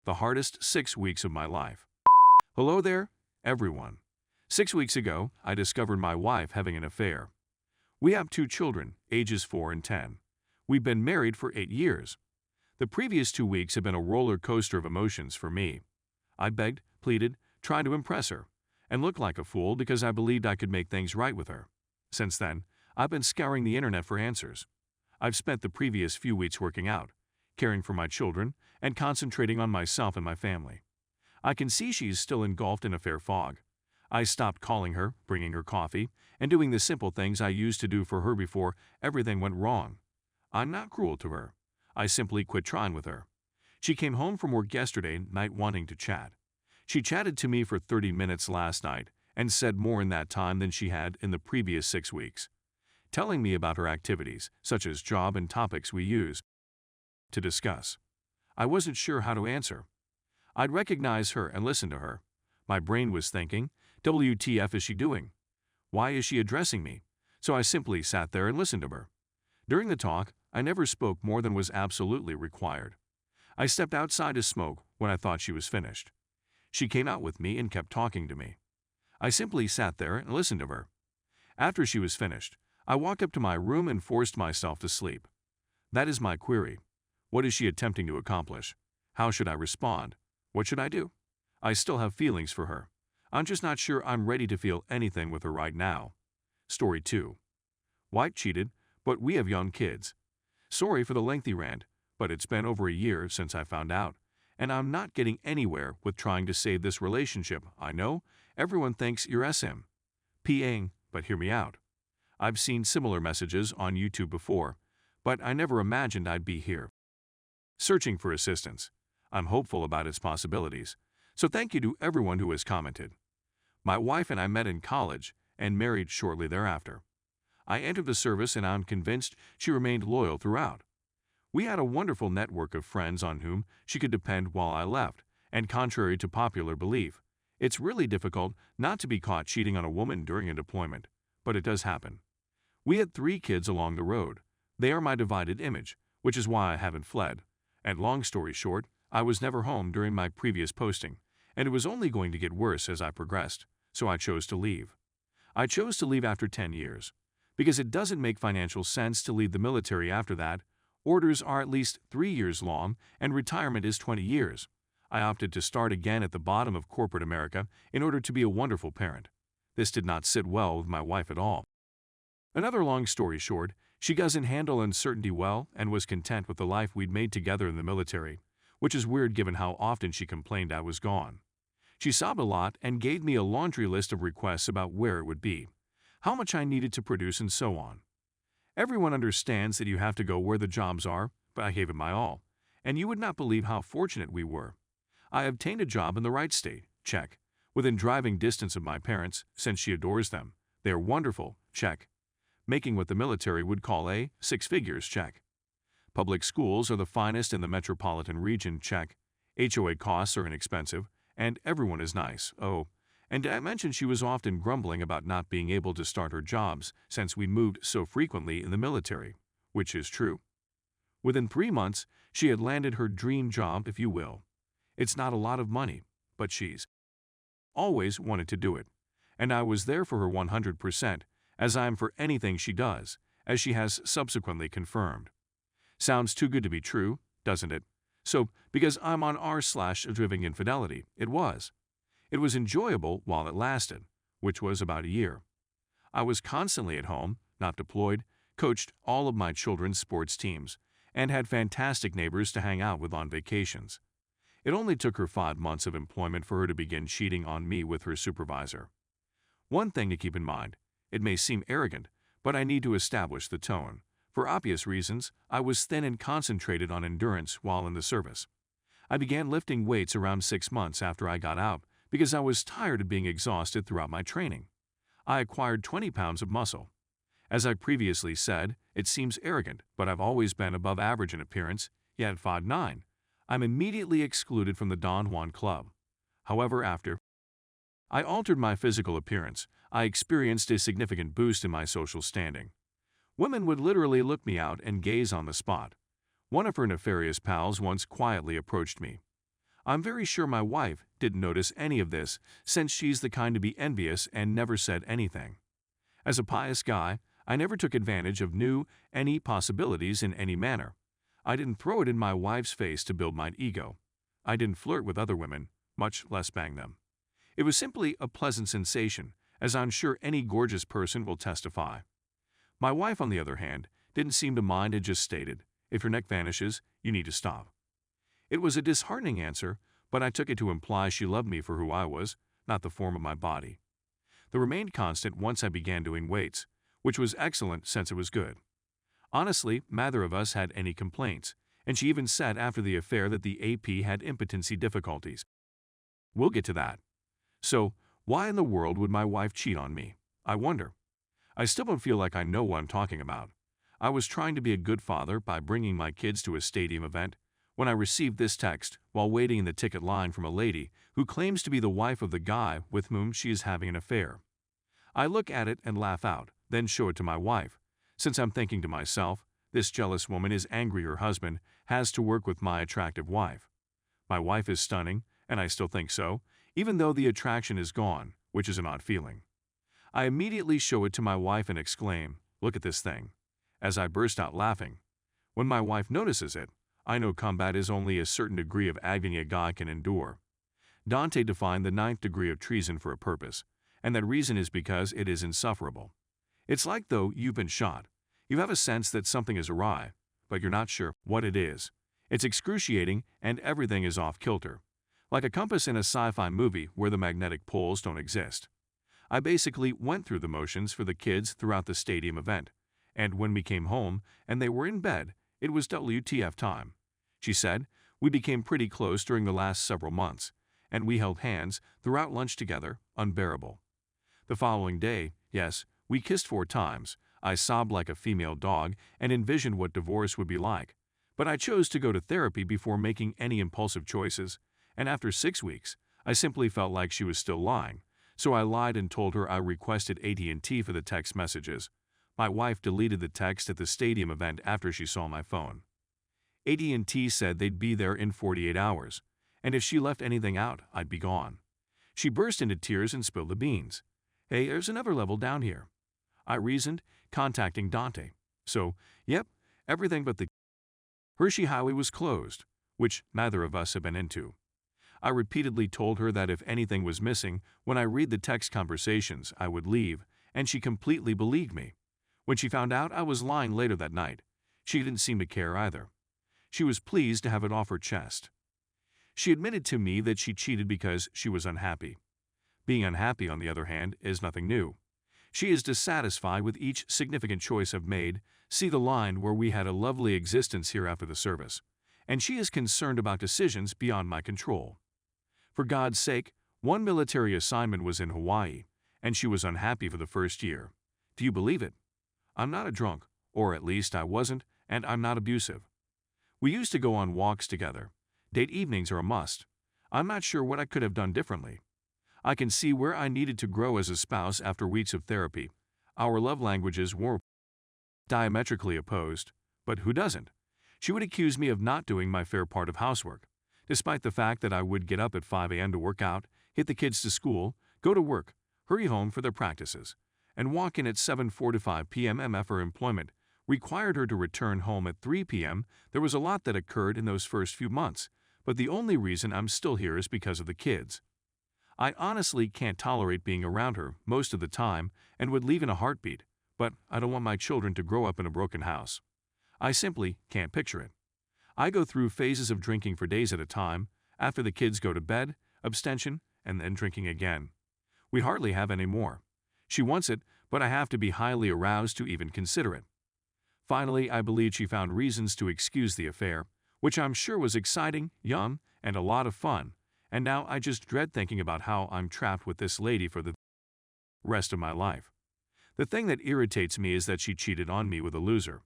The hardest 6 weeks of my life. Hello there, everyone. 6 weeks ago, I discovered my wife having an affair. We have 2 children, ages 4 and 10. We've been married for 8 years. The previous 2 weeks have been a roller coaster of emotions for me. I begged, pleaded, tried to impress her, and looked like a fool because I believed I could make things right with her. Since then, I've been scouring the internet for answers. I've spent the previous few weeks working out, caring for my children, and concentrating on myself and my family. I can see she's still engulfed in affair fog. I stopped calling her, bringing her coffee, and doing the simple things I used to do for her before everything went wrong. I'm not cruel to her. I simply quit trying with her. She came home from work yesterday night wanting to chat. She chatted to me for 30 minutes last night and said more in that time than she had in the previous 6 weeks, telling me about her activities, such as job and topics we use to discuss. I wasn't sure how to answer. I'd recognize her and listen to her. My brain was thinking, WTF is she doing? Why is she addressing me? So I simply sat there and listened to her. During the talk, I never spoke more than was absolutely required. I stepped outside to smoke when I thought she was finished. She came out with me and kept talking to me. I simply sat there and listened to her. After she was finished, I walked up to my room and forced myself to sleep. That is my query. What is she attempting to accomplish? How should I respond? What should I do? I still have feelings for her. I'm just not sure I'm ready to feel anything with her right now. Story 2. Wife cheated, but we have young kids. Sorry for the lengthy rant, but it's been over a year since I found out, and I'm not getting anywhere with trying to save this relationship. I know, everyone thinks you're SM. PAing, but hear me out. I've seen similar messages on YouTube before, but I never imagined I'd be here, searching for assistance. I'm hopeful about its possibilities, so thank you to everyone who has commented. My wife and I met in college and married shortly thereafter. I entered the service and I'm convinced she remained loyal throughout. We had a wonderful network of friends on whom she could depend while I left, and contrary to popular belief, it's really difficult not to be caught cheating on a woman during a deployment, but it does happen. We had 3 kids along the road. They are my divided image, which is why I haven't fled. And long story short, I was never home during my previous posting, and it was only going to get worse as I progressed, so I chose to leave. I chose to leave after 10 years, because it doesn't make financial sense to leave the military after that. Orders are at least 3 years long, and retirement is 20 years. I opted to start again at the bottom of corporate America in order to be a wonderful parent. This did not sit well with my wife at all. Another long story short, she doesn't handle uncertainty well and was content with the life we'd made together in the military, which is weird given how often she complained I was gone. She sobbed a lot and gave me a laundry list of requests about where it would be, how much I needed to produce, and so on. Everyone understands that you have to go where the jobs are, but I gave it my all, and you would not believe how fortunate we were. I obtained a job in the right state, check, within driving distance of my parents, since she adores them. They are wonderful, check. Making what the military would call a 6 figures, check. Public schools are the finest in the metropolitan region, check. HOA costs are inexpensive, and everyone is nice, oh. And I mentioned she was often grumbling about not being able to start her jobs since we moved so frequently in the military, which is true. Within 3 months, she had landed her dream job, if you will. It's not a lot of money, but she's always wanted to do it, and I was there for her 100%, as I am for anything she does, as she has subsequently confirmed. Sounds too good to be true, doesn't it? So, because I'm on r/driven infidelity, it was. It was enjoyable while it lasted, which was about a year. I was constantly at home, not deployed, coached all of my children's sports teams, and had fantastic neighbors to hang out with on vacations. It only took her 5 months of employment for her to begin cheating on me with her supervisor. One thing to keep in mind, it may seem arrogant, but I need to establish the tone. For obvious reasons, I was thin and concentrated on endurance while in the service. I began lifting weights around 6 months after I got out because I was tired of being exhausted throughout my training. I acquired 20 pounds of muscle. As I previously said, it seems arrogant, but I've always been above average in appearance, yet at 5'9", I'm immediately excluded from the Don Juan Club. However, after I altered my physical appearance, I experienced a significant boost in my social standing. Women would literally look me out and gaze on the spot. One of her nefarious pals once quietly approached me. I'm very sure my wife didn't notice any of this, since she's the kind to be envious and never said anything. As a pious guy, I never took advantage of any possibilities in any manner. I didn't throw it in my wife's face to build my ego. I didn't flirt with other women, much less bang them. It was simply a pleasant sensation, as I'm sure any gorgeous person will testify. My wife, on the other hand, didn't seem to mind and just stated, "If your neck vanishes, you need to stop." It was a disheartening answer, but I took it to imply she loved me for who I was, not the form of my body. The remained constant once I began doing weights, which was excellent since it was good. Honestly, neither of us had any complaints, and she even said after the affair that the AP had impotency difficulties. We'll get to that. So, why in the world would my wife cheat on me? I wonder. I still don't feel like I know what I'm talking about. I was trying to be a good father by bringing my kids to a stadium event when I received this text while waiting in the ticket line from a lady who claims to be the wife of the guy with whom she is having an affair. I look at it and laugh out, then show it to my wife, since I'm thinking to myself, this jealous woman is angry her husband has to work with my attractive wife. My wife is stunning, and I still think so, even though the attraction is gone, which is an odd feeling. I immediately show it to my wife and exclaim, "Look at this thing," as I burst out laughing. When my wife notices it, I know combat is only a certain degree of agony a guy can endure. Dante defined the 9th degree of treason for a purpose, and that reason is because it is insufferable. It's like though you've been shot. You have a sense that something is awry, but you're not sure what it is. It's excruciating and everything is off kilter. Like a compass in a sci-fi movie where the magnetic poles don't exist. I basically went through the motions for the kids throughout the stadium event, and when we came home and they were in bed, it was WTF time. She said, we became pretty close during the last several months, and we held hands throughout lunch together, unbearable. The following day, yes, we kissed 4 times. I sobbed like a female dog and envisioned what divorce would be like. But I chose to go to therapy before making any impulsive choices, and after 6 weeks, I simply felt like she was still lying, so I lied and told her I requested AT&T for the text messages. My wife deleted the text at the stadium event after she saw my phone. AT&T said they'd be there in 48 hours, and if she left anything out, I'd be gone. She burst into tears and spilled the beans. Hey, there's another level down here, I reasoned, contacting Dante. So, yep, everything but the Hershey Highway was closed, which neither of us have been into. I repeatedly told her that if anything was missing when I read the text conversations, I would leave, and she completely believed me. When she found out I was lying later that night, she didn't seem to care either. She was pleased to have it off her chest. She admitted to me that she cheated because she was unhappy. Being unhappy, on the other hand, is nothing new. She is dissatisfied with each significant choice I've made, see the line where we had a lovely existence here after the service, and she is concerned about decisions beyond my control. For God's sake, one military assignment was in Hawaii, and she was unhappy for the first year. Do you believe it? I'm not a drunk, or at least I wasn't, and I'm not abusive. We used to go on walks together. Date evenings are a must. I'm not sure what I could have done differently. I can see where I needed to grow as a spouse after weeks of therapy. Our love languages were diametrically opposed, but who doesn't? She would accuse me of not doing my fair part of housework, despite the fact that I would get up at 5 a.m. to work out, hit the kids to school, go to work, hurry home for their practices, and walk in at 7:45 p.m. MF her employment required her to return home at 3 p.m. There was a lot that occurred in those first few months, but the only reason I'm still here is because of the kids. I honestly can't tolerate being around her most of the time and would leave in a heartbeat, but I don't want my children to grow up in a broken house. I simply can't picture it. I go through phases of drinking for days at a time, after the kids go to bed, abstention, and then drinking again. We hardly have any more. She wants it, but I have to be highly aroused to even consider it. Finally, I believe she found reasons to excuse the affair, which I'm sure was exciting, young, and a lot of fun, and now I just dread thinking about how I'm trapped with this lady for the rest of my life. The thing that irritates me is that she cheated on me with a loser.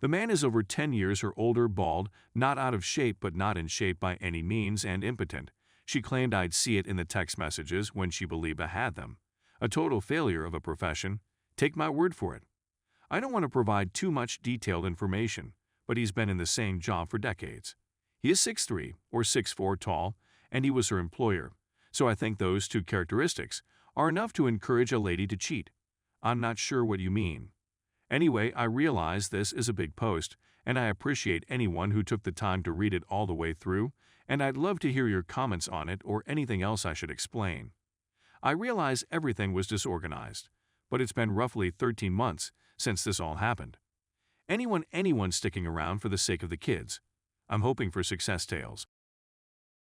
The man is over 10 years her older, bald, not out of shape but not in shape by any means, and impotent. She claimed I'd see it in the text messages when she believed I had them. A total failure of a profession. Take my word for it. I don't want to provide too much detailed information, but he's been in the same job for decades. He is 6'3" or 6'4" tall, and he was her employer. So I think those two characteristics are enough to encourage a lady to cheat. I'm not sure what you mean. Anyway, I realize this is a big post, and I appreciate anyone who took the time to read it all the way through, and I'd love to hear your comments on it or anything else I should explain. I realize everything was disorganized, but it's been roughly 13 months since this all happened. Anyone sticking around for the sake of the kids. I'm hoping for success tales.